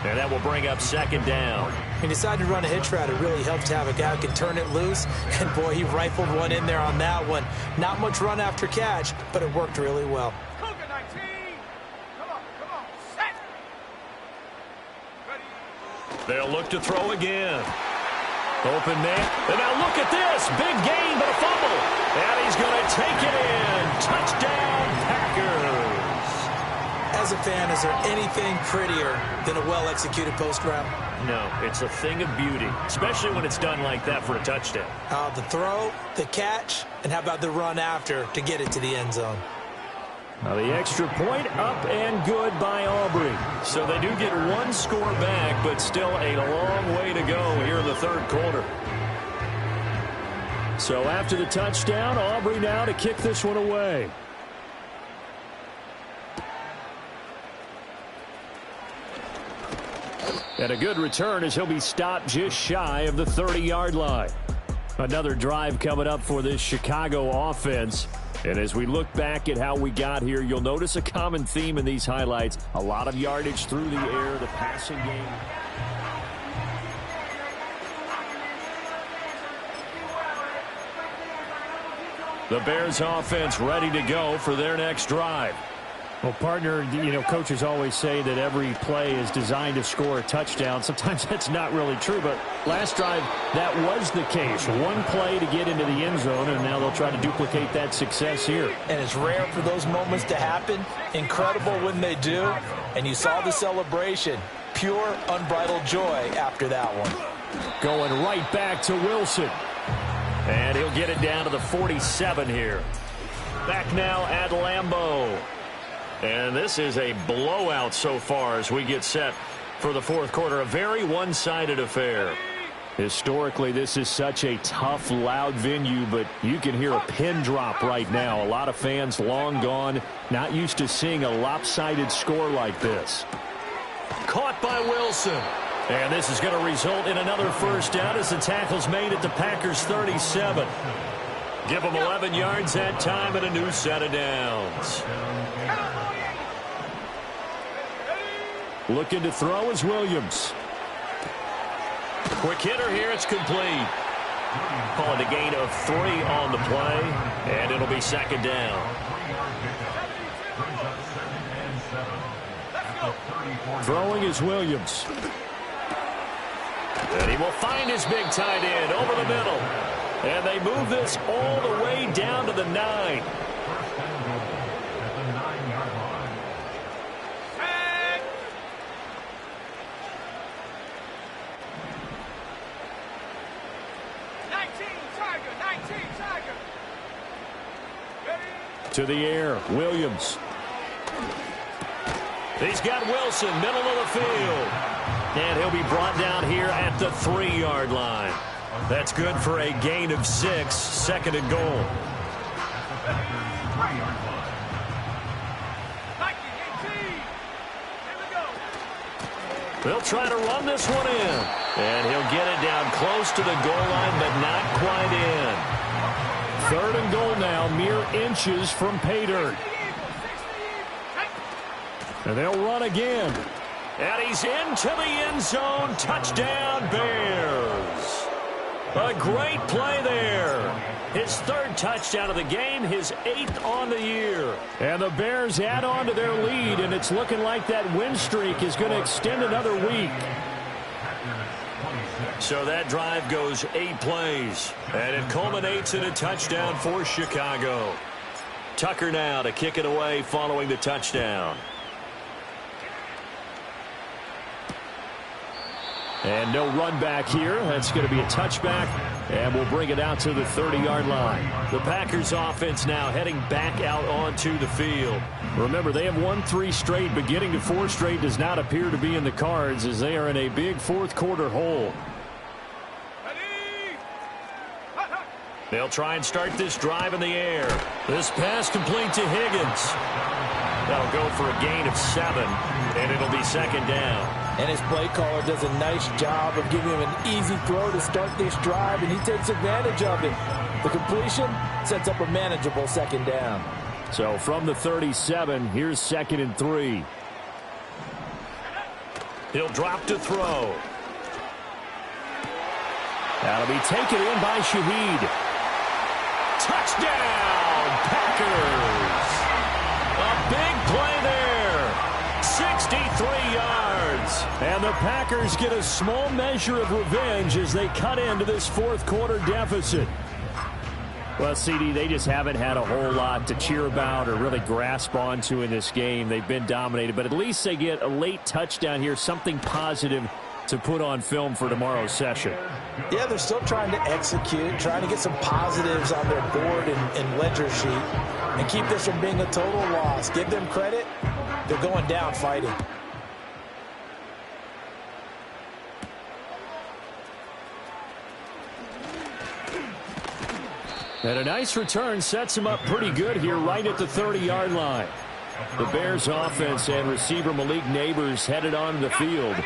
And that will bring up second down. He decided to run a hitch route. It really helps to have a guy who can turn it loose. And, boy, he rifled one in there on that one. Not much run after catch, but it worked really well. Cougar 19. Come on. Set. Ready. They'll look to throw again. Open man. And now look at this. Big gain, but a fumble. And he's going to take it in. Touchdown, Packers. As a fan, is there anything prettier than a well-executed post route? No, it's a thing of beauty, especially when it's done like that for a touchdown. The throw, the catch, and how about the run after to get it to the end zone? Now the extra point up and good by Aubrey. So they do get 1 score back, but still a long way to go here in the third quarter. So after the touchdown, Aubrey now to kick this one away. And a good return as he'll be stopped just shy of the 30-yard line. Another drive coming up for this Chicago offense. And as we look back at how we got here, you'll notice a common theme in these highlights. A lot of yardage through the air, the passing game. The Bears offense ready to go for their next drive. Well, partner, coaches always say that every play is designed to score a touchdown. Sometimes that's not really true, but last drive, that was the case. 1 play to get into the end zone, and now they'll try to duplicate that success here. And it's rare for those moments to happen. Incredible when they do. And you saw the celebration. Pure, unbridled joy after that one. Going right back to Wilson. And he'll get it down to the 47 here. Back now at Lambeau. And this is a blowout so far as we get set for the fourth quarter. A very one-sided affair. Historically, this is such a tough, loud venue, but you can hear a pin drop right now. A lot of fans long gone, not used to seeing a lopsided score like this. Caught by Wilson. And this is going to result in another first down as the tackle's made at the Packers' 37. Give them 11 yards that time and a new set of downs. Looking to throw is Williams. Quick hitter here. It's complete. Call it a gain of 3 on the play, and it'll be second down. Throwing is Williams. And he will find his big tight end over the middle. And they move this all the way down to the 9. To the air, Williams. He's got Wilson, middle of the field. And he'll be brought down here at the 3-yard line. That's good for a gain of 6, second and goal. They'll try to run this one in. And he'll get it down close to the goal line, but not quite in. Third and goal now, mere inches from pay dirt. And they'll run again. And he's into the end zone. Touchdown, Bears. A great play there. His third touchdown of the game, his 8th on the year. And the Bears add on to their lead, and it's looking like that win streak is going to extend another week. So that drive goes 8 plays, and it culminates in a touchdown for Chicago. Tucker now to kick it away following the touchdown. And no run back here. That's going to be a touchback, and we'll bring it out to the 30-yard line. The Packers offense now heading back out onto the field. Remember, they have won 3 straight, but getting to 4 straight does not appear to be in the cards as they are in a big fourth-quarter hole. They'll try and start this drive in the air. This pass complete to Higgins. They'll go for a gain of 7, and it'll be second down. And his play caller does a nice job of giving him an easy throw to start this drive, and he takes advantage of it. The completion sets up a manageable second down. So from the 37, here's 2nd and 3. He'll drop to throw. That'll be taken in by Shaheed. Touchdown, Packers! A big play there. 63 yards. And the Packers get a small measure of revenge as they cut into this fourth-quarter deficit. Well, CD, they just haven't had a whole lot to cheer about or really grasp onto in this game. They've been dominated, but at least they get a late touchdown here, something positive to put on film for tomorrow's session. Yeah, they're still trying to execute, trying to get some positives on their board and ledger sheet and keep this from being a total loss. Give them credit. They're going down fighting. And a nice return sets him up pretty good here right at the 30-yard line. The Bears offense and receiver Malik Neighbors headed onto the field.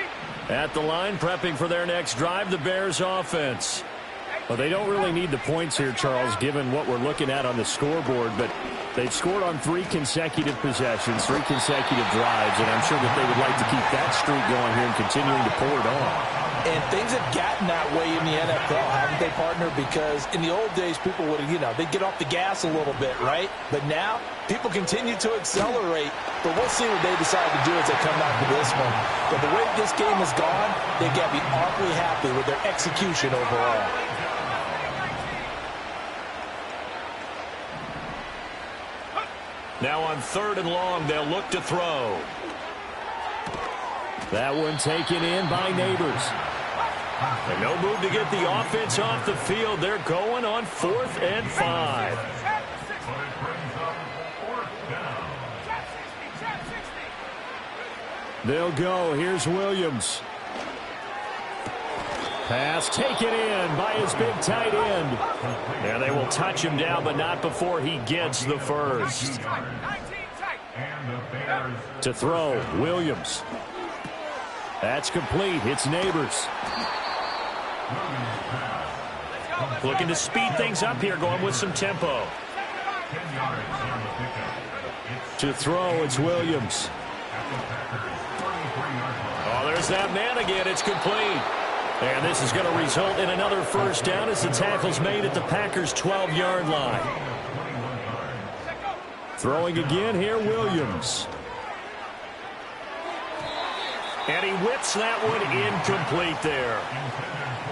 At the line, prepping for their next drive, the Bears offense. Well, they don't really need the points here, Charles, given what we're looking at on the scoreboard, but they've scored on 3 consecutive possessions, 3 consecutive drives, and I'm sure that they would like to keep that streak going here and continuing to pour it on. And things have gotten that way in the NFL, haven't they, partner? Because in the old days, people would, they'd get off the gas a little bit, right? But now, people continue to accelerate. But we'll see what they decide to do as they come out to this one. But the way this game has gone, they've got to be awfully happy with their execution overall. Now on 3rd and long, they'll look to throw. That one taken in by Neighbors. And no move to get the offense off the field. They're going on 4th and 5. They'll go. Here's Williams. Pass taken in by his big tight end. And they will touch him down, but not before he gets the first. To throw, Williams. That's complete. It's Neighbors. Looking to speed things up here, going with some tempo. To throw, it's Williams. Oh, there's that man again. It's complete. And this is going to result in another first down as the tackle's made at the Packers' 12-yard line. Throwing again here, Williams. And he whips that one incomplete there.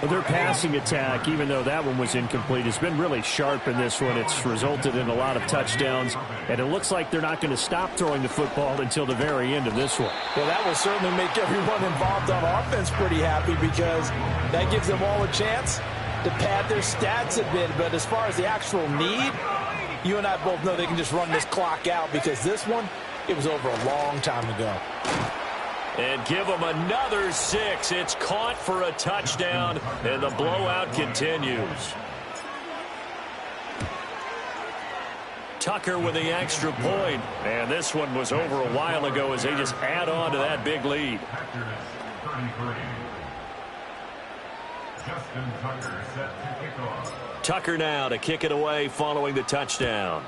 Well, their passing attack, even though that one was incomplete, has been really sharp in this one. It's resulted in a lot of touchdowns, and it looks like they're not going to stop throwing the football until the very end of this one. Well, that will certainly make everyone involved on offense pretty happy because that gives them all a chance to pad their stats a bit. But as far as the actual need, you and I both know they can just run this clock out because this one, it was over a long time ago. And give them another 6. It's caught for a touchdown, and the blowout continues. Tucker with the extra point. And this one was over a while ago as they just add on to that big lead. Tucker now to kick it away following the touchdown.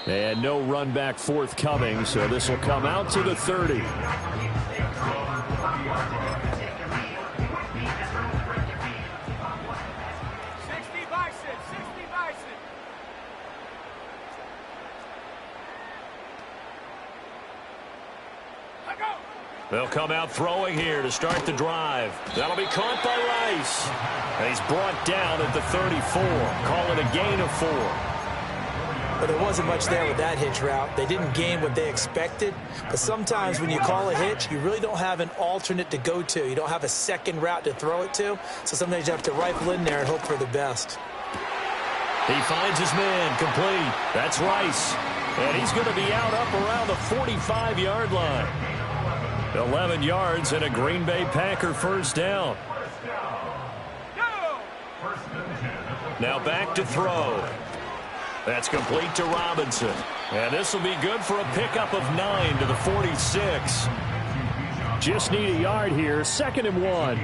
And no run back forthcoming, so this will come out to the 30. 60 bison, 60 bison. Let go. They'll come out throwing here to start the drive. That'll be caught by Rice. And he's brought down at the 34. Call it a gain of 4. But there wasn't much there with that hitch route. They didn't gain what they expected. But sometimes when you call a hitch, you really don't have an alternate to go to. You don't have a second route to throw it to. So sometimes you have to rifle in there and hope for the best. He finds his man complete. That's Rice. And he's going to be out up around the 45-yard line. 11 yards and a Green Bay Packer first down. Now back to throw. That's complete to Robinson. And this will be good for a pickup of 9 to the 46. Just need a yard here. 2nd and 1.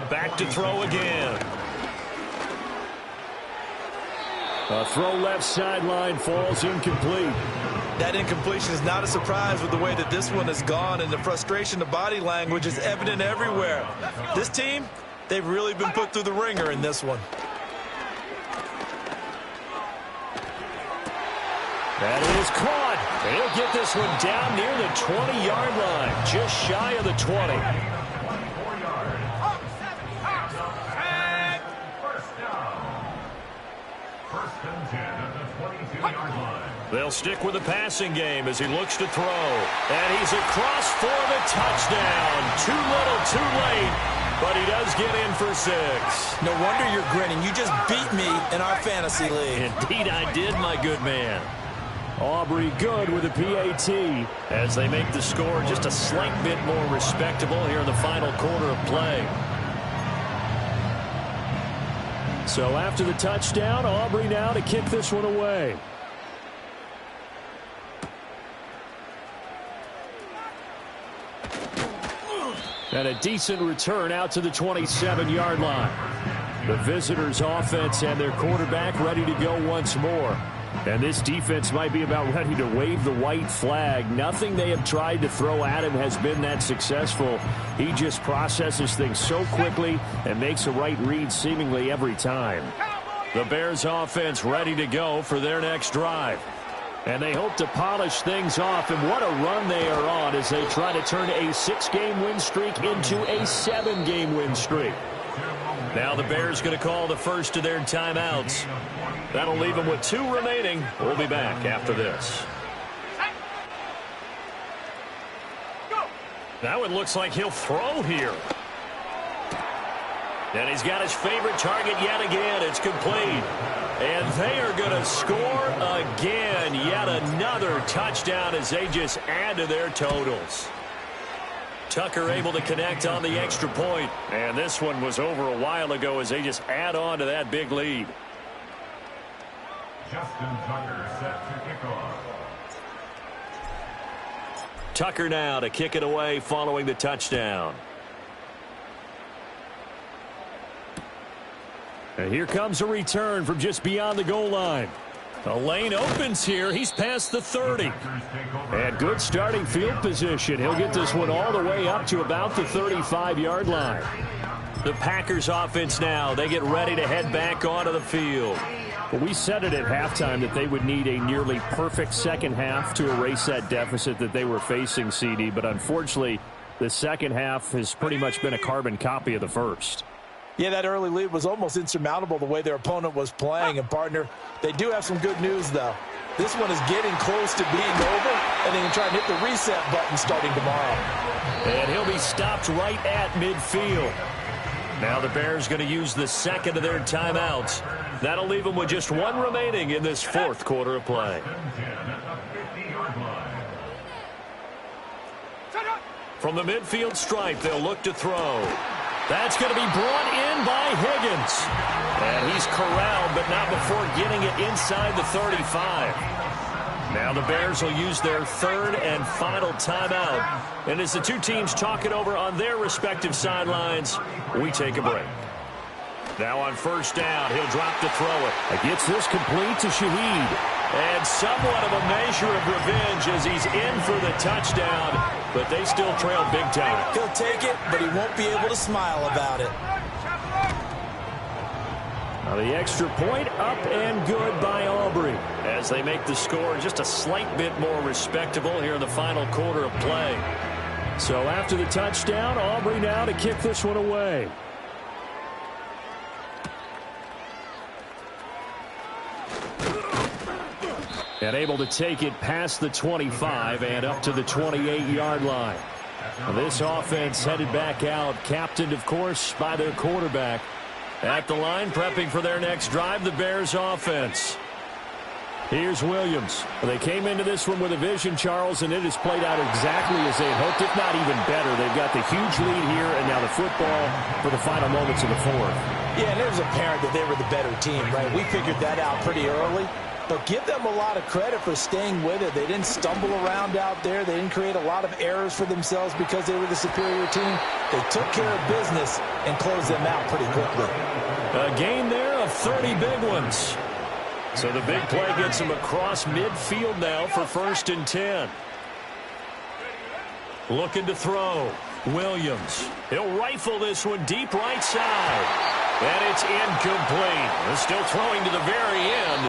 Back to throw again. A throw left sideline falls incomplete. That incompletion is not a surprise with the way that this one has gone, and the frustration of body language is evident everywhere. This team, they've really been put through the ringer in this one. That is caught. He'll get this one down near the 20-yard line, just shy of the 20. They'll stick with the passing game as he looks to throw. And he's across for the touchdown. Too little, too late. But he does get in for 6. No wonder you're grinning. You just beat me in our fantasy league. Indeed I did, my good man. Aubrey good with a PAT. As they make the score just a slight bit more respectable here in the final quarter of play. So after the touchdown, Aubrey now to kick this one away. And a decent return out to the 27-yard line. The visitors' offense and their quarterback ready to go once more. And this defense might be about ready to wave the white flag. Nothing they have tried to throw at him has been that successful. He just processes things so quickly and makes a right read seemingly every time. The Bears' offense ready to go for their next drive. And they hope to polish things off, and what a run they are on as they try to turn a 6-game win streak into a 7-game win streak. Now the Bears going to call the first of their timeouts. That'll leave them with 2 remaining. We'll be back after this. Now it looks like he'll throw here. And he's got his favorite target yet again. It's complete. And they are going to score again. Yet another touchdown as they just add to their totals. Tucker able to connect on the extra point. And this one was over a while ago as they just add on to that big lead. Justin Tucker set to kick off. Tucker now to kick it away following the touchdown. And here comes a return from just beyond the goal line. The lane opens here. He's past the 30. And good starting field position. He'll get this one all the way up to about the 35-yard line. The Packers offense now, they get ready to head back onto the field. Well, we said it at halftime that they would need a nearly perfect second half to erase that deficit that they were facing, CD. But unfortunately, the second half has pretty much been a carbon copy of the first. Yeah, that early lead was almost insurmountable the way their opponent was playing. And, partner, they do have some good news, though. This one is getting close to being over, and they can try and hit the reset button starting tomorrow. And he'll be stopped right at midfield. Now the Bears going to use the second of their timeouts. That'll leave them with just 1 remaining in this 4th quarter of play. From the midfield stripe, they'll look to throw. That's going to be brought in by Higgins. And he's corralled, but not before getting it inside the 35. Now the Bears will use their 3rd and final timeout. And as the two teams talk it over on their respective sidelines, we take a break. Now on first down, he'll drop to throw it. Gets this complete to Shaheed. And somewhat of a measure of revenge as he's in for the touchdown, but they still trail big time. He'll take it, but he won't be able to smile about it. Now the extra point up and good by Aubrey as they make the score just a slight bit more respectable here in the final quarter of play. So after the touchdown, Aubrey now to kick this one away. And able to take it past the 25 and up to the 28-yard line. Now this offense headed back out, captained, of course, by their quarterback. At the line, prepping for their next drive, the Bears offense. Here's Williams. They came into this one with a vision, Charles, and it has played out exactly as they had hoped, if not even better. They've got the huge lead here, and now the football for the final moments of the fourth. Yeah, and it was apparent that they were the better team, right? We figured that out pretty early. But give them a lot of credit for staying with it. They didn't stumble around out there. They didn't create a lot of errors for themselves because they were the superior team. They took care of business and closed them out pretty quickly. A gain there of 30 big ones. So the big play gets them across midfield now for 1st and 10. Looking to throw. Williams. He'll rifle this one deep right side. And it's incomplete. They're still throwing to the very end.